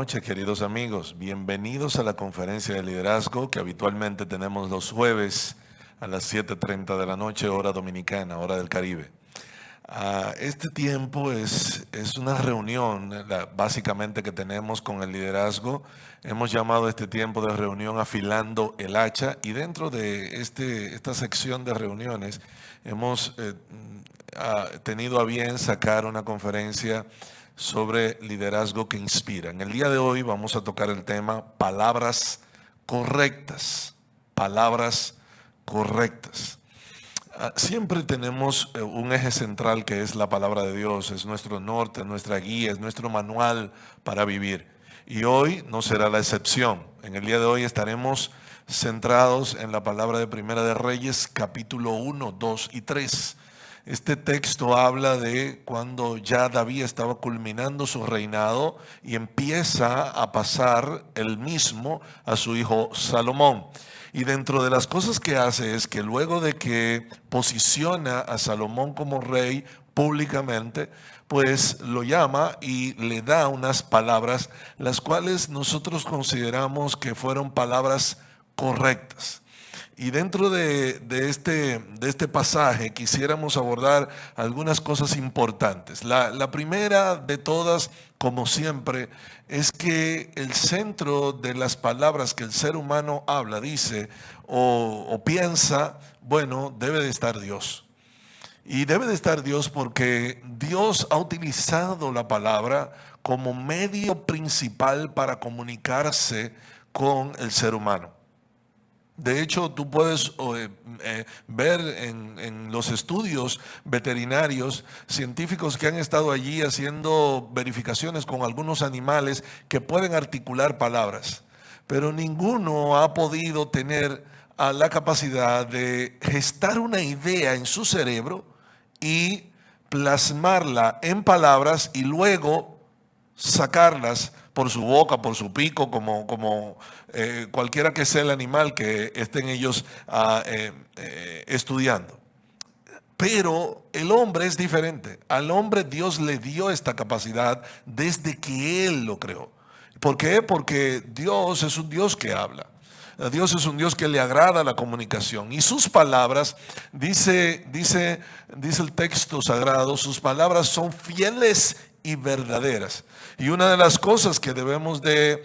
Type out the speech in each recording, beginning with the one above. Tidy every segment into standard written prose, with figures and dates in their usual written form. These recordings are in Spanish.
noches, queridos amigos. Bienvenidos a la conferencia de liderazgo que habitualmente tenemos los jueves a las 7:30 de la noche, hora dominicana, hora del Caribe. Este tiempo es una reunión, básicamente, que tenemos con el liderazgo. Hemos llamado este tiempo de reunión Afilando el Hacha, y dentro de esta sección de reuniones hemos tenido a bien sacar una conferencia sobre liderazgo que inspira. En el día de hoy vamos a tocar el tema palabras correctas. Palabras correctas. Siempre tenemos un eje central que es la palabra de Dios, es nuestro norte, nuestra guía, es nuestro manual para vivir. Y hoy no será la excepción. En el día de hoy estaremos centrados en la palabra de Primera de Reyes, capítulo 1, 2 y 3. Este texto habla de cuando ya David estaba culminando su reinado y empieza a pasar el mismo a su hijo Salomón. Y dentro de las cosas que hace es que luego de que posiciona a Salomón como rey públicamente, pues lo llama y le da unas palabras, las cuales nosotros consideramos que fueron palabras correctas. Y dentro de este pasaje quisiéramos abordar algunas cosas importantes. La primera de todas, como siempre, es que el centro de las palabras que el ser humano habla, dice o piensa, bueno, debe de estar Dios. Y debe de estar Dios porque Dios ha utilizado la palabra como medio principal para comunicarse con el ser humano. De hecho, tú puedes ver en los estudios veterinarios científicos que han estado allí haciendo verificaciones con algunos animales que pueden articular palabras, pero ninguno ha podido tener la capacidad de gestar una idea en su cerebro y plasmarla en palabras y luego sacarlas por su boca, por su pico, como cualquiera que sea el animal que estén ellos estudiando. Pero el hombre es diferente. Al hombre Dios le dio esta capacidad desde que Él lo creó. ¿Por qué? Porque Dios es un Dios que habla. Dios es un Dios que le agrada la comunicación. Y sus palabras, dice el texto sagrado, sus palabras son fieles y verdaderas. Y una de las cosas que debemos de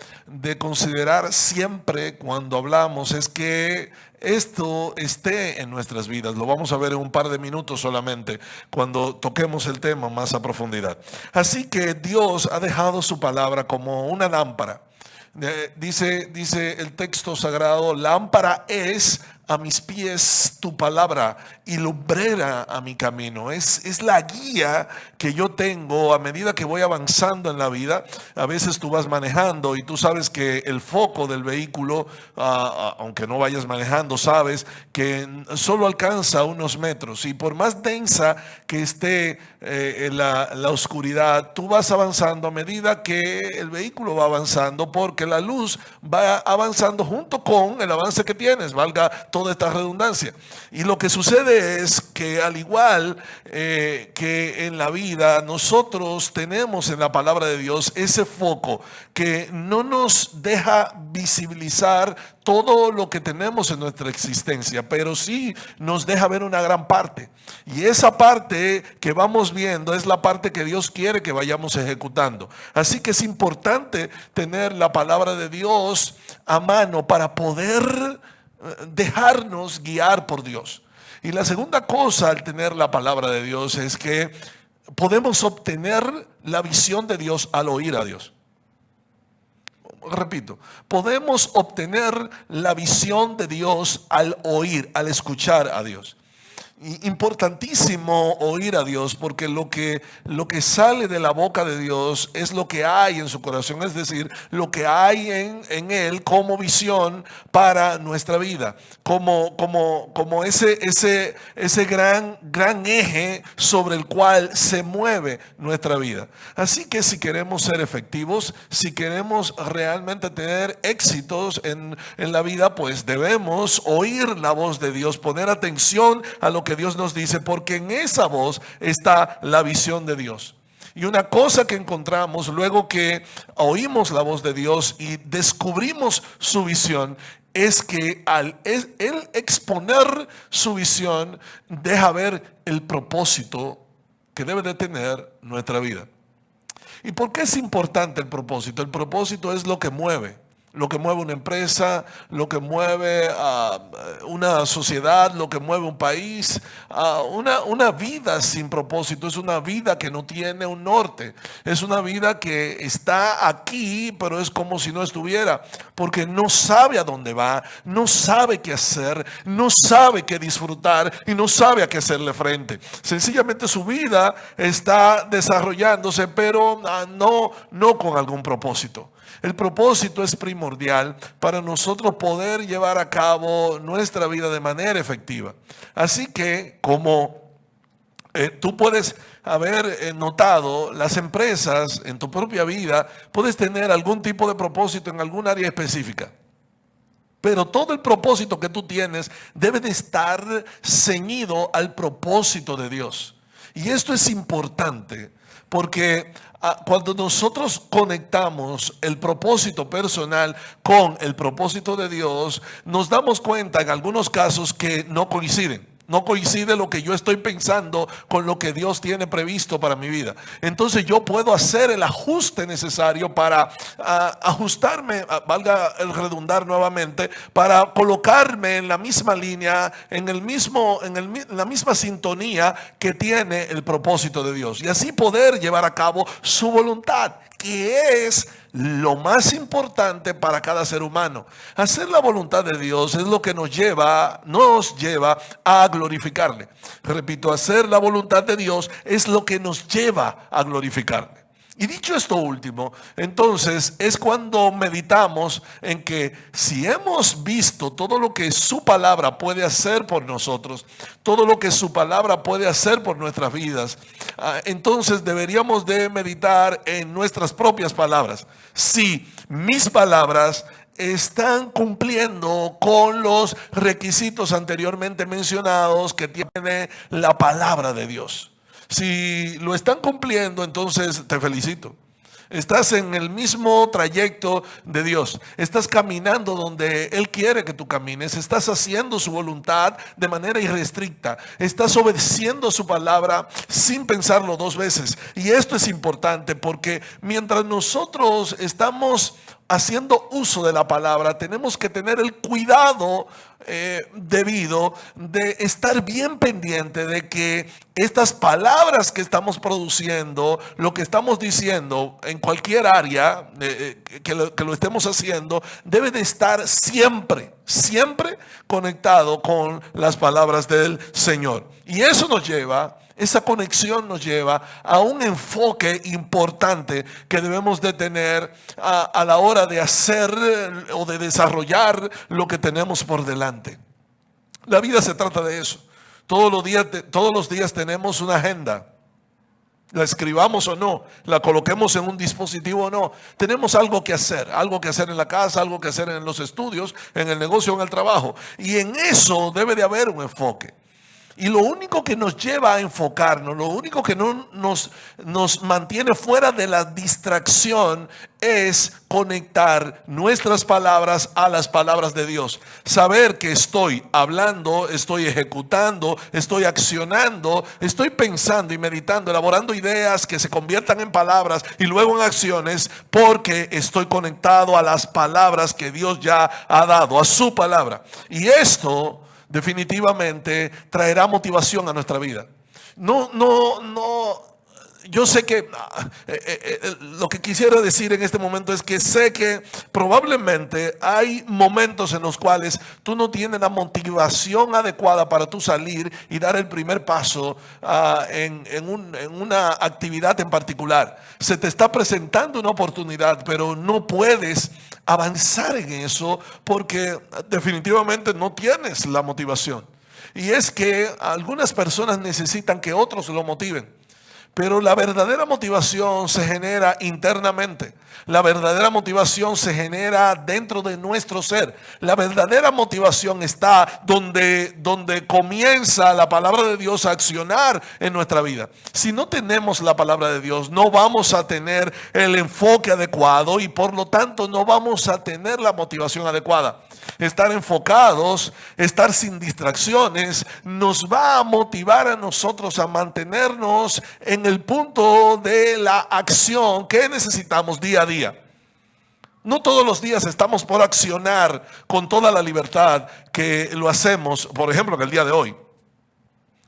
considerar siempre cuando hablamos es que esto esté en nuestras vidas. Lo vamos a ver en un par de minutos solamente cuando toquemos el tema más a profundidad. Así que Dios ha dejado su palabra como una lámpara. Dice el texto sagrado: lámpara es a mis pies tu palabra y lumbrera a mi camino. Es la guía que yo tengo a medida que voy avanzando en la vida. A veces tú vas manejando y tú sabes que el foco del vehículo, aunque no vayas manejando, sabes que solo alcanza unos metros, y por más densa que esté la oscuridad, tú vas avanzando a medida que el vehículo va avanzando, porque la luz va avanzando junto con el avance que tienes, valga toda esta redundancia. Y lo que sucede es que, al igual que en la vida, nosotros tenemos en la palabra de Dios ese foco que no nos deja visibilizar todo lo que tenemos en nuestra existencia, pero sí nos deja ver una gran parte. Y esa parte que vamos viendo es la parte que Dios quiere que vayamos ejecutando. Así que es importante tener la palabra de Dios a mano para poder dejarnos guiar por Dios. Y la segunda cosa al tener la palabra de Dios es que podemos obtener la visión de Dios al oír a Dios. Repito, podemos obtener la visión de Dios al oír, al escuchar a Dios. Importantísimo oír a Dios, porque lo que sale de la boca de Dios es lo que hay en su corazón, es decir, lo que hay en Él como visión para nuestra vida, como ese gran eje sobre el cual se mueve nuestra vida. Así que si queremos ser efectivos, si queremos realmente tener éxitos en la vida, pues debemos oír la voz de Dios, poner atención a lo que Dios nos dice, porque en esa voz está la visión de Dios. Y una cosa que encontramos luego que oímos la voz de Dios y descubrimos su visión es que al él exponer su visión deja ver el propósito que debe de tener nuestra vida. ¿Y por qué es importante el propósito? El propósito es lo que mueve una empresa, lo que mueve a una sociedad, lo que mueve un país. Una vida sin propósito es una vida que no tiene un norte. Es una vida que está aquí, pero es como si no estuviera, porque no sabe a dónde va, no sabe qué hacer, no sabe qué disfrutar y no sabe a qué hacerle frente. Sencillamente su vida está desarrollándose, pero no con algún propósito. El propósito es primordial para nosotros poder llevar a cabo nuestra vida de manera efectiva. Así que, como tú puedes haber notado, las empresas en tu propia vida, puedes tener algún tipo de propósito en algún área específica. Pero todo el propósito que tú tienes debe de estar ceñido al propósito de Dios. Y esto es importante porque cuando nosotros conectamos el propósito personal con el propósito de Dios, nos damos cuenta en algunos casos que no coinciden. No coincide lo que yo estoy pensando con lo que Dios tiene previsto para mi vida. Entonces yo puedo hacer el ajuste necesario para ajustarme, valga el redundar nuevamente, para colocarme en la misma línea, en la misma sintonía que tiene el propósito de Dios. Y así poder llevar a cabo su voluntad, que es lo más importante para cada ser humano. Hacer la voluntad de Dios es lo que nos lleva a glorificarle. Repito, hacer la voluntad de Dios es lo que nos lleva a glorificarle. Y dicho esto último, entonces es cuando meditamos en que si hemos visto todo lo que su palabra puede hacer por nosotros, todo lo que su palabra puede hacer por nuestras vidas, entonces deberíamos de meditar en nuestras propias palabras. Si mis palabras están cumpliendo con los requisitos anteriormente mencionados que tiene la palabra de Dios. Si lo están cumpliendo, entonces te felicito. Estás en el mismo trayecto de Dios. Estás caminando donde Él quiere que tú camines. Estás haciendo su voluntad de manera irrestricta. Estás obedeciendo su palabra sin pensarlo dos veces. Y esto es importante porque mientras nosotros estamos haciendo uso de la palabra, tenemos que tener el cuidado debido de estar bien pendiente de que estas palabras que estamos produciendo, lo que estamos diciendo en cualquier área que lo estemos haciendo, debe de estar siempre conectado con las palabras del Señor. Y eso esa conexión nos lleva a un enfoque importante que debemos de tener a la hora de hacer o de desarrollar lo que tenemos por delante. La vida se trata de eso. Todos los días tenemos una agenda. La escribamos o no, la coloquemos en un dispositivo o no, tenemos algo que hacer en la casa, algo que hacer en los estudios, en el negocio, en el trabajo. Y en eso debe de haber un enfoque. Y lo único que nos lleva a enfocarnos, lo único que no nos mantiene fuera de la distracción es conectar nuestras palabras a las palabras de Dios. Saber que estoy hablando, estoy ejecutando, estoy accionando, estoy pensando y meditando, elaborando ideas que se conviertan en palabras y luego en acciones porque estoy conectado a las palabras que Dios ya ha dado, a su palabra. Y esto definitivamente traerá motivación a nuestra vida. Yo sé que lo que quisiera decir en este momento es que sé que probablemente hay momentos en los cuales tú no tienes la motivación adecuada para tú salir y dar el primer paso en una actividad en particular. Se te está presentando una oportunidad, pero no puedes avanzar en eso porque definitivamente no tienes la motivación. Y es que algunas personas necesitan que otros lo motiven. Pero la verdadera motivación se genera internamente. La verdadera motivación se genera dentro de nuestro ser. La verdadera motivación está donde comienza la palabra de Dios a accionar en nuestra vida. Si no tenemos la palabra de Dios, no vamos a tener el enfoque adecuado y por lo tanto no vamos a tener la motivación adecuada. Estar enfocados, estar sin distracciones, nos va a motivar a nosotros a mantenernos en el punto de la acción que necesitamos día a día. No todos los días estamos por accionar con toda la libertad que lo hacemos, por ejemplo, en el día de hoy.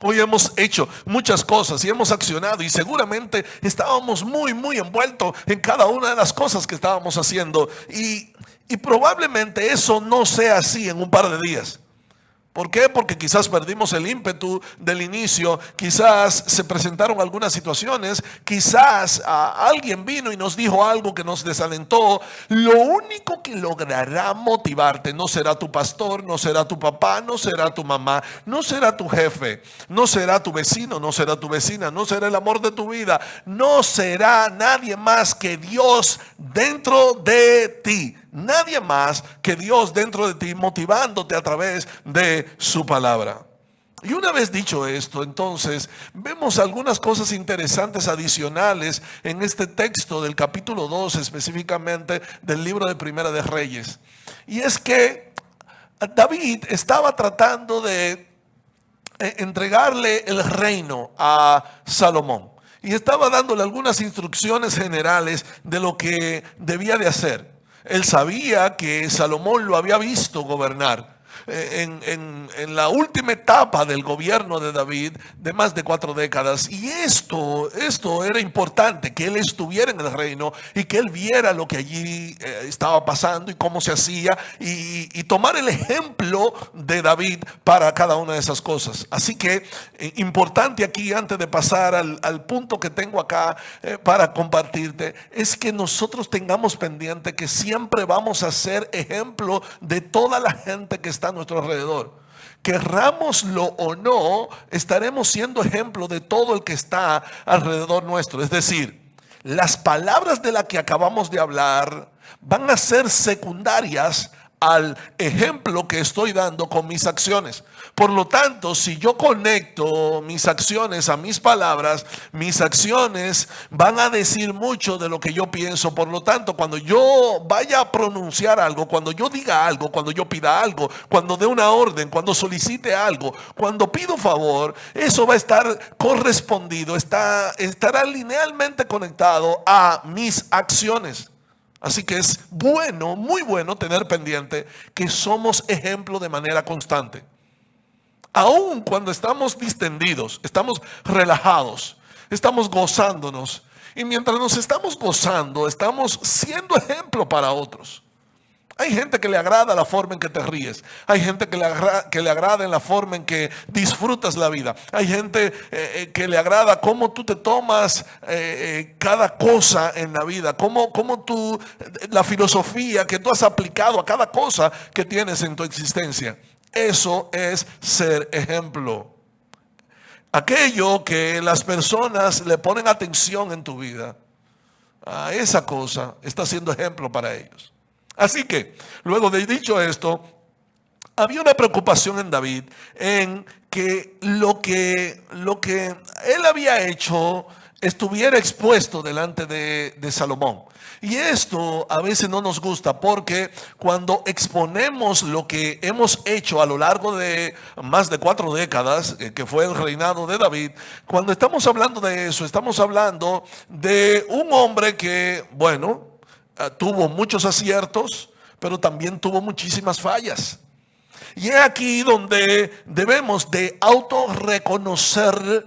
Hoy hemos hecho muchas cosas y hemos accionado y seguramente estábamos muy envueltos en cada una de las cosas que estábamos haciendo y probablemente eso no sea así en un par de días. ¿Por qué? Porque quizás perdimos el ímpetu del inicio, quizás se presentaron algunas situaciones, quizás alguien vino y nos dijo algo que nos desalentó. Lo único que logrará motivarte no será tu pastor, no será tu papá, no será tu mamá, no será tu jefe, no será tu vecino, no será tu vecina, no será el amor de tu vida, no será nadie más que Dios dentro de ti. Nadie más que Dios dentro de ti, motivándote a través de su palabra. Y una vez dicho esto, entonces vemos algunas cosas interesantes adicionales en este texto del capítulo 2, específicamente del libro de Primera de Reyes. Y es que David estaba tratando de entregarle el reino a Salomón. Y estaba dándole algunas instrucciones generales de lo que debía de hacer. Él sabía que Salomón lo había visto gobernar en la última etapa del gobierno de David de más de 4 décadas. Y esto era importante, que él estuviera en el reino y que él viera lo que allí estaba pasando y cómo se hacía y tomar el ejemplo de David para cada una de esas cosas. Así que importante aquí, antes de pasar al punto que tengo acá para compartirte, es que nosotros tengamos pendiente que siempre vamos a ser ejemplo de toda la gente que está a nuestro alrededor. Querrámoslo o no, estaremos siendo ejemplo de todo el que está alrededor nuestro. Es decir, las palabras de las que acabamos de hablar van a ser secundarias al ejemplo que estoy dando con mis acciones. Por lo tanto, si yo conecto mis acciones a mis palabras, mis acciones van a decir mucho de lo que yo pienso. Por lo tanto, cuando yo vaya a pronunciar algo, cuando yo diga algo, cuando yo pida algo, cuando dé una orden, cuando solicite algo, cuando pido favor, eso va a estar correspondido, estará linealmente conectado a mis acciones. Así que es bueno, muy bueno tener pendiente que somos ejemplo de manera constante. Aun cuando estamos distendidos, estamos relajados, estamos gozándonos. Y mientras nos estamos gozando, estamos siendo ejemplo para otros. Hay gente que le agrada la forma en que te ríes. Hay gente que le agrada en la forma en que disfrutas la vida. Hay gente que le agrada cómo tú te tomas cada cosa en la vida. Cómo tú, la filosofía que tú has aplicado a cada cosa que tienes en tu existencia. Eso es ser ejemplo. Aquello que las personas le ponen atención en tu vida, a esa cosa está siendo ejemplo para ellos. Así que, luego de dicho esto, había una preocupación en David en que lo que él había hecho estuviera expuesto delante de Salomón. Y esto a veces no nos gusta porque cuando exponemos lo que hemos hecho a lo largo de más de 4 décadas, que fue el reinado de David, cuando estamos hablando de eso, estamos hablando de un hombre que, bueno, tuvo muchos aciertos, pero también tuvo muchísimas fallas. Y es aquí donde debemos de autorreconocer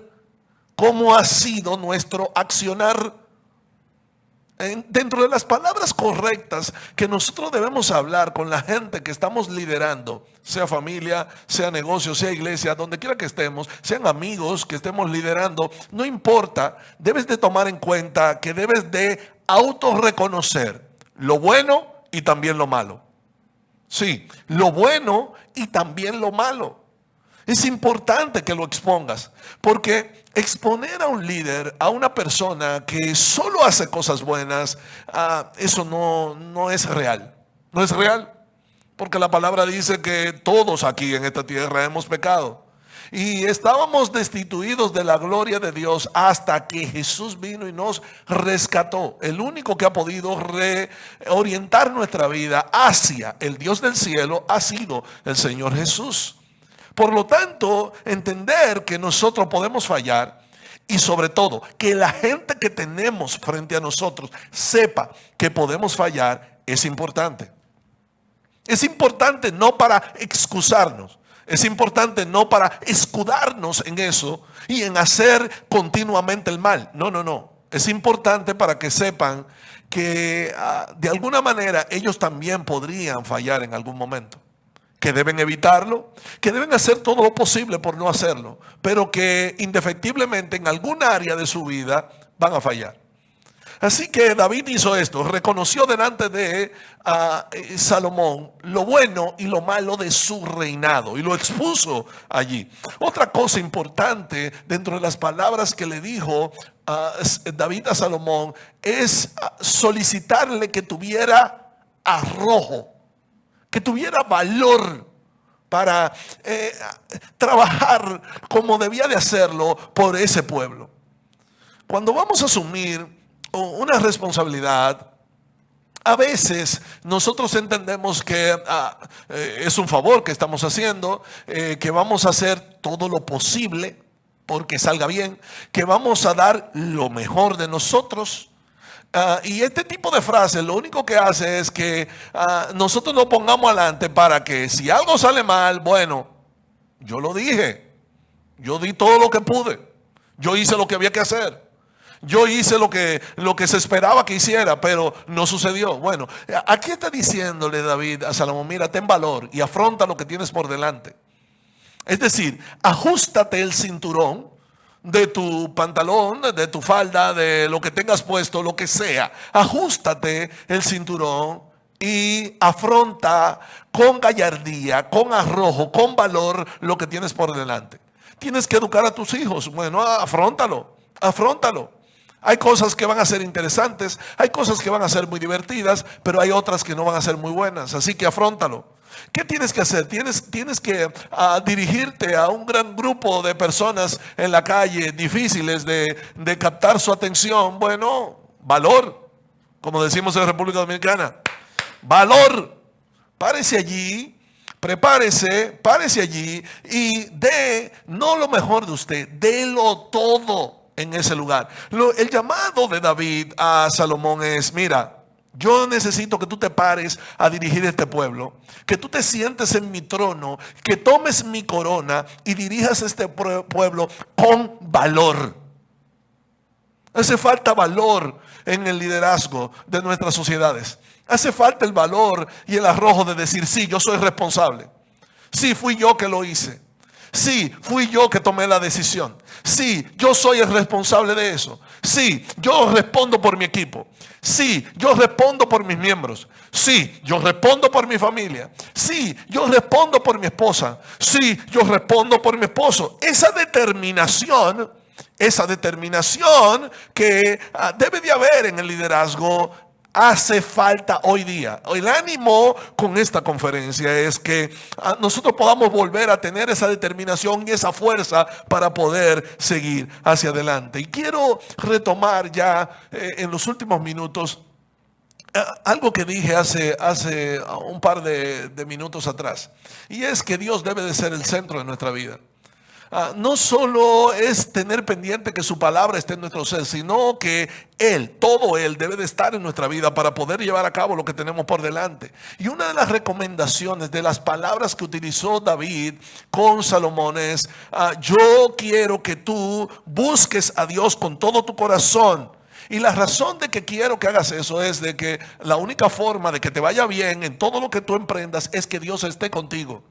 cómo ha sido nuestro accionar. Dentro de las palabras correctas que nosotros debemos hablar con la gente que estamos liderando, sea familia, sea negocio, sea iglesia, donde quiera que estemos, sean amigos que estemos liderando, no importa, debes de tomar en cuenta que debes de autorreconocer lo bueno y también lo malo. Sí, lo bueno y también lo malo. Es importante que lo expongas, porque exponer a un líder, a una persona que solo hace cosas buenas, eso no es real. No es real, porque la palabra dice que todos aquí en esta tierra hemos pecado. Y estábamos destituidos de la gloria de Dios hasta que Jesús vino y nos rescató. El único que ha podido reorientar nuestra vida hacia el Dios del cielo ha sido el Señor Jesús. Por lo tanto, entender que nosotros podemos fallar y sobre todo que la gente que tenemos frente a nosotros sepa que podemos fallar es importante. Es importante no para excusarnos. Es importante no para escudarnos en eso y en hacer continuamente el mal. No. Es importante para que sepan que de alguna manera ellos también podrían fallar en algún momento. Que deben evitarlo, que deben hacer todo lo posible por no hacerlo, pero que indefectiblemente en algún área de su vida van a fallar. Así que David hizo esto, reconoció delante de Salomón lo bueno y lo malo de su reinado y lo expuso allí. Otra cosa importante dentro de las palabras que le dijo David a Salomón es solicitarle que tuviera arrojo, que tuviera valor para trabajar como debía de hacerlo por ese pueblo. Cuando vamos a asumir una responsabilidad, a veces nosotros entendemos que es un favor que estamos haciendo, que vamos a hacer todo lo posible porque salga bien, que vamos a dar lo mejor de nosotros. Y este tipo de frases lo único que hace es que nosotros nos pongamos adelante para que si algo sale mal, bueno, yo lo dije, yo di todo lo que pude, yo hice lo que había que hacer. Yo hice lo que se esperaba que hiciera, pero no sucedió. Bueno, aquí está diciéndole David a Salomón, mira, ten valor y afronta lo que tienes por delante. Es decir, ajústate el cinturón de tu pantalón, de tu falda, de lo que tengas puesto, lo que sea. Ajústate el cinturón y afronta con gallardía, con arrojo, con valor lo que tienes por delante. Tienes que educar a tus hijos. Bueno, afróntalo. Hay cosas que van a ser interesantes, hay cosas que van a ser muy divertidas, pero hay otras que no van a ser muy buenas, así que afróntalo. ¿Qué tienes que hacer? Tienes que dirigirte a un gran grupo de personas en la calle difíciles de captar su atención. Bueno, valor, como decimos en República Dominicana, valor. Párese allí, párese allí y dé no lo mejor de usted, délo todo en ese lugar. El llamado de David a Salomón es, mira, yo necesito que tú te pares a dirigir este pueblo, que tú te sientes en mi trono, que tomes mi corona y dirijas este pueblo con valor. Hace falta valor en el liderazgo de nuestras sociedades. Hace falta el valor y el arrojo de decir, sí, yo soy responsable. Sí, fui yo que lo hice. Sí, fui yo que tomé la decisión. Sí, yo soy el responsable de eso. Sí, yo respondo por mi equipo. Sí, yo respondo por mis miembros. Sí, yo respondo por mi familia. Sí, yo respondo por mi esposa. Sí, yo respondo por mi esposo. Esa determinación que debe de haber en el liderazgo hace falta hoy día. El ánimo con esta conferencia es que nosotros podamos volver a tener esa determinación y esa fuerza para poder seguir hacia adelante. Y quiero retomar ya en los últimos minutos algo que dije hace un par de minutos atrás. Y es que Dios debe de ser el centro de nuestra vida. No solo es tener pendiente que su palabra esté en nuestro ser, sino que todo Él debe de estar en nuestra vida para poder llevar a cabo lo que tenemos por delante. Y una de las recomendaciones de las palabras que utilizó David con Salomón es, yo quiero que tú busques a Dios con todo tu corazón. Y la razón de que quiero que hagas eso es de que la única forma de que te vaya bien en todo lo que tú emprendas es que Dios esté contigo.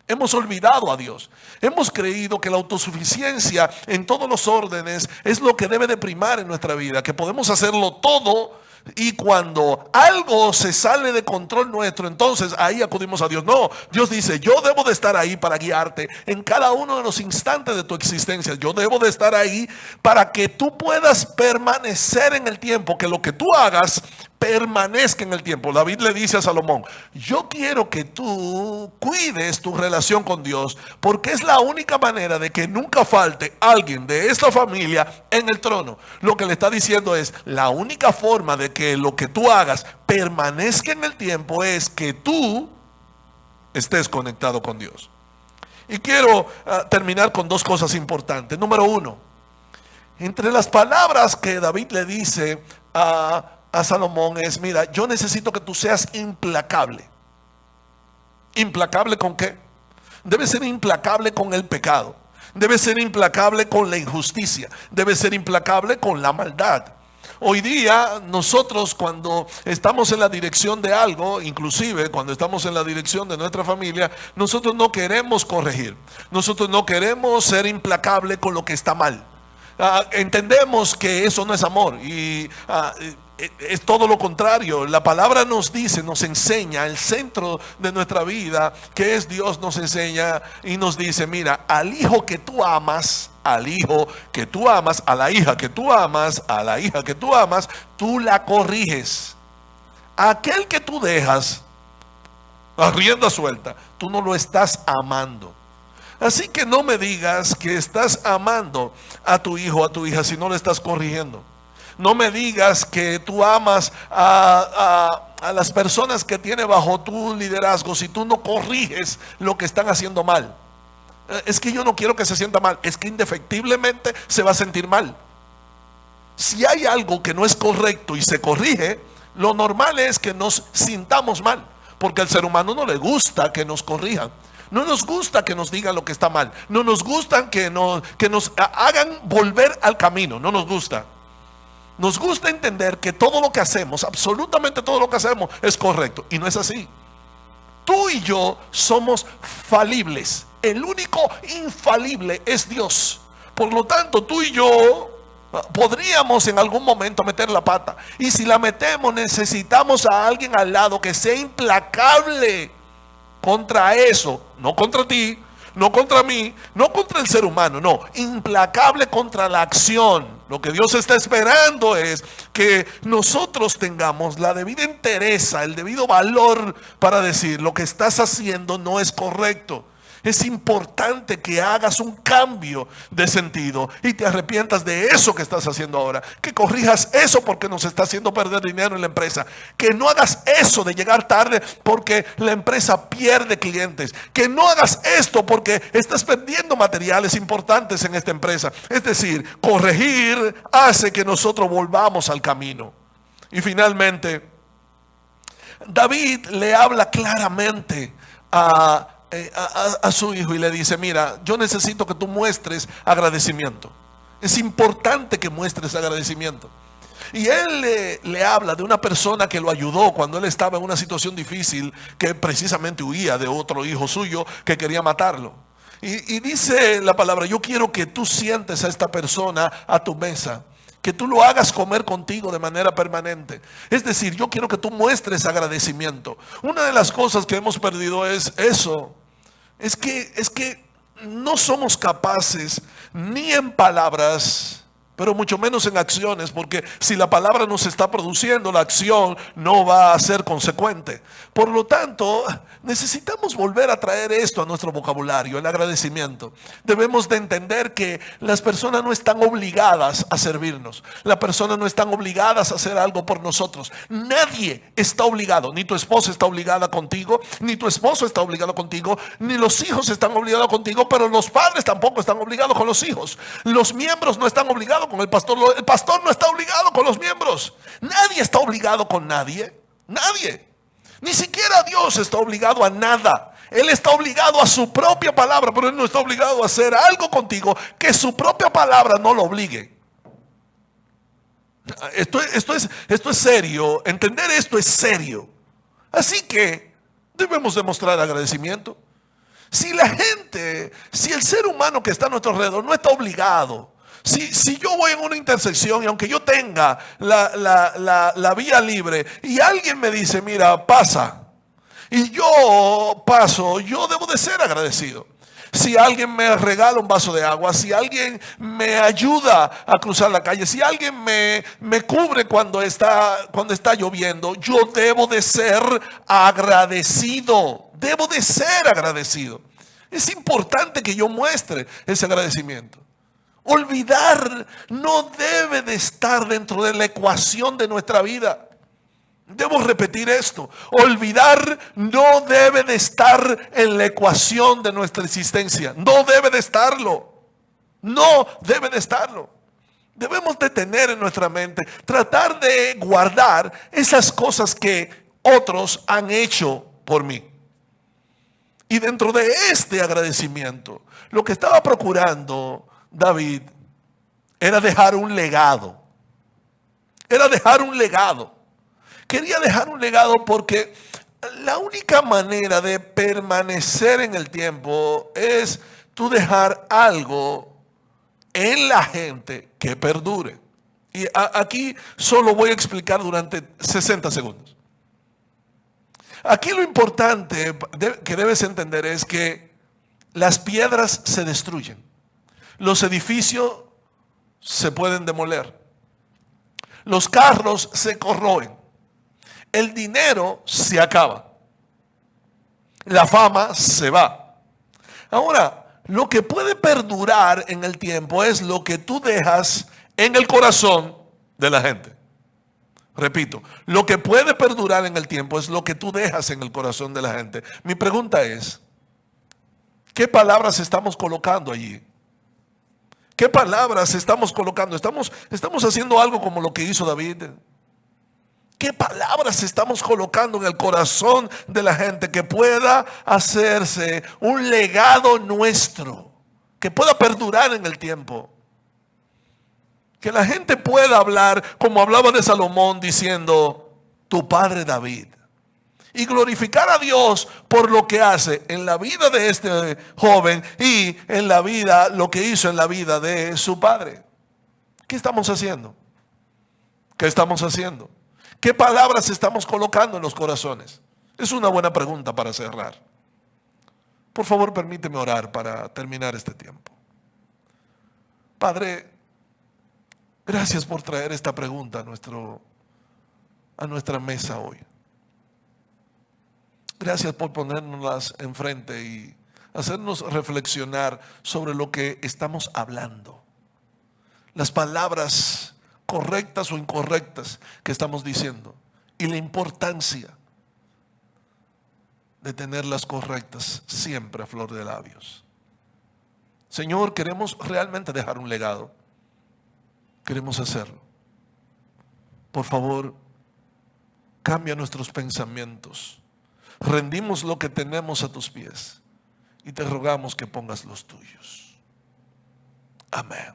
Hemos olvidado a Dios. Hemos creído que la autosuficiencia en todos los órdenes es lo que debe de primar en nuestra vida, que podemos hacerlo todo Y cuando algo se sale de control nuestro, entonces ahí acudimos a Dios. No, Dios dice, yo debo de estar ahí para guiarte en cada uno de los instantes de tu existencia. Yo debo de estar ahí para que tú puedas permanecer en el tiempo, que lo que tú hagas permanezca en el tiempo. David le dice a Salomón, yo quiero que tú cuides tu relación con Dios, porque es la única manera de que nunca falte alguien de esta familia en el trono. Lo que le está diciendo es, la única forma de que lo que tú hagas permanezca en el tiempo es que tú estés conectado con Dios. Y quiero terminar con dos cosas importantes. Número uno, entre las palabras que David le dice a Salomón es, mira, yo necesito que tú seas implacable. ¿Implacable con qué? Debe ser implacable con el pecado. Debe ser implacable con la injusticia. Debe ser implacable con la maldad. Hoy día nosotros, cuando estamos en la dirección de algo, inclusive cuando estamos en la dirección de nuestra familia, nosotros no queremos corregir. Nosotros no queremos ser implacable con lo que está mal. Entendemos que eso no es amor y es todo lo contrario. La palabra nos dice, nos enseña, el centro de nuestra vida, que es Dios, nos enseña y nos dice, mira, al hijo que tú amas, al hijo que tú amas, a la hija que tú amas, a la hija que tú amas, tú la corriges. Aquel que tú dejas a rienda suelta, tú no lo estás amando. Así que no me digas que estás amando a tu hijo o a tu hija si no le estás corrigiendo. No me digas que tú amas a las personas que tiene bajo tu liderazgo si tú no corriges lo que están haciendo mal. Es que yo no quiero que se sienta mal, es que indefectiblemente se va a sentir mal. Si hay algo que no es correcto y se corrige, lo normal es que nos sintamos mal, porque al ser humano no le gusta que nos corrijan. No nos gusta que nos digan lo que está mal. No nos gusta que nos hagan volver al camino. No nos gusta. Nos gusta entender que todo lo que hacemos, absolutamente todo lo que hacemos, es correcto. Y no es así. Tú y yo somos falibles. El único infalible es Dios. Por lo tanto, tú y yo podríamos en algún momento meter la pata. Y si la metemos, necesitamos a alguien al lado que sea implacable contra eso, no contra ti, no contra mí, no contra el ser humano, no, implacable contra la acción. Lo que Dios está esperando es que nosotros tengamos la debida entereza, el debido valor para decir lo que estás haciendo no es correcto. Es importante que hagas un cambio de sentido y te arrepientas de eso que estás haciendo ahora. Que corrijas eso porque nos está haciendo perder dinero en la empresa. Que no hagas eso de llegar tarde porque la empresa pierde clientes. Que no hagas esto porque estás perdiendo materiales importantes en esta empresa. Es decir, corregir hace que nosotros volvamos al camino. Y finalmente, David le habla claramente a su hijo y le dice, mira, yo necesito que tú muestres agradecimiento. Es importante que muestres agradecimiento. Y él le habla de una persona que lo ayudó cuando él estaba en una situación difícil, que precisamente huía de otro hijo suyo que quería matarlo. Y dice la palabra, yo quiero que tú sientes a esta persona a tu mesa, que tú lo hagas comer contigo de manera permanente. Es decir, yo quiero que tú muestres agradecimiento. Una de las cosas que hemos perdido es eso. Es que no somos capaces ni en palabras, pero mucho menos en acciones, porque si la palabra no se está produciendo, la acción no va a ser consecuente. Por lo tanto, necesitamos volver a traer esto a nuestro vocabulario, el agradecimiento. Debemos de entender que las personas no están obligadas a servirnos. Las personas no están obligadas a hacer algo por nosotros. Nadie está obligado. Ni tu esposa está obligada contigo, ni tu esposo está obligado contigo, ni los hijos están obligados contigo, pero los padres tampoco están obligados con los hijos. Los miembros no están obligados con el pastor no está obligado con los miembros. Nadie está obligado con nadie. Nadie. Ni siquiera Dios está obligado a nada. Él está obligado a su propia palabra, pero Él no está obligado a hacer algo contigo que su propia palabra no lo obligue. Esto es serio. Entender esto es serio. Así que debemos demostrar agradecimiento. Si el ser humano que está a nuestro alrededor no está obligado, Si yo voy en una intersección y aunque yo tenga la vía libre y alguien me dice, mira, pasa, y yo paso, yo debo de ser agradecido. Si alguien me regala un vaso de agua, si alguien me ayuda a cruzar la calle, si alguien me cubre cuando está lloviendo, yo debo de ser agradecido. Debo de ser agradecido. Es importante que yo muestre ese agradecimiento. Olvidar no debe de estar dentro de la ecuación de nuestra vida. Debo repetir esto. Olvidar no debe de estar en la ecuación de nuestra existencia. No debe de estarlo. No debe de estarlo. Debemos de tener en nuestra mente, tratar de guardar esas cosas que otros han hecho por mí. Y dentro de este agradecimiento, lo que estaba procurando David era dejar un legado. Era dejar un legado. Quería dejar un legado porque la única manera de permanecer en el tiempo es tú dejar algo en la gente que perdure. Y aquí solo voy a explicar durante 60 segundos. Aquí lo importante que debes entender es que las piedras se destruyen. Los edificios se pueden demoler. Los carros se corroen. El dinero se acaba. La fama se va. Ahora, lo que puede perdurar en el tiempo es lo que tú dejas en el corazón de la gente. Repito, lo que puede perdurar en el tiempo es lo que tú dejas en el corazón de la gente. Mi pregunta es, ¿qué palabras estamos colocando allí? ¿Qué palabras estamos colocando? ¿Estamos haciendo algo como lo que hizo David? ¿Qué palabras estamos colocando en el corazón de la gente que pueda hacerse un legado nuestro, que pueda perdurar en el tiempo? Que la gente pueda hablar como hablaba de Salomón diciendo, tu padre David. Y glorificar a Dios por lo que hace en la vida de este joven y en la vida, lo que hizo en la vida de su padre. ¿Qué estamos haciendo? ¿Qué estamos haciendo? ¿Qué palabras estamos colocando en los corazones? Es una buena pregunta para cerrar. Por favor, permíteme orar para terminar este tiempo. Padre, gracias por traer esta pregunta a nuestra mesa hoy. Gracias por ponernoslas enfrente y hacernos reflexionar sobre lo que estamos hablando. Las palabras correctas o incorrectas que estamos diciendo y la importancia de tenerlas correctas siempre a flor de labios. Señor, queremos realmente dejar un legado. Queremos hacerlo. Por favor, cambia nuestros pensamientos. Rendimos lo que tenemos a tus pies y te rogamos que pongas los tuyos. Amén.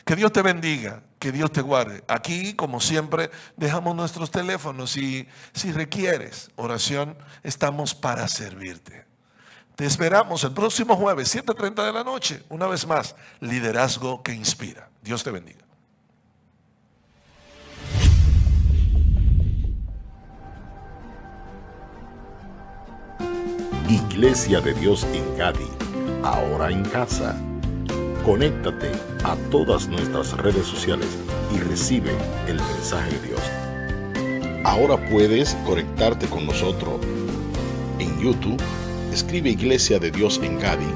Que Dios te bendiga, que Dios te guarde. Aquí, como siempre, dejamos nuestros teléfonos y si requieres oración, estamos para servirte. Te esperamos el próximo jueves, 7:30 de la noche. Una vez más, liderazgo que inspira. Dios te bendiga. Iglesia de Dios en Gadi, ahora en casa. Conéctate a todas nuestras redes sociales y recibe el mensaje de Dios. Ahora puedes conectarte con nosotros en YouTube. Escribe Iglesia de Dios en Gadi.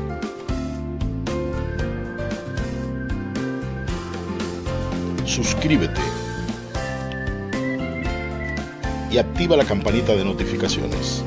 Suscríbete y activa la campanita de notificaciones.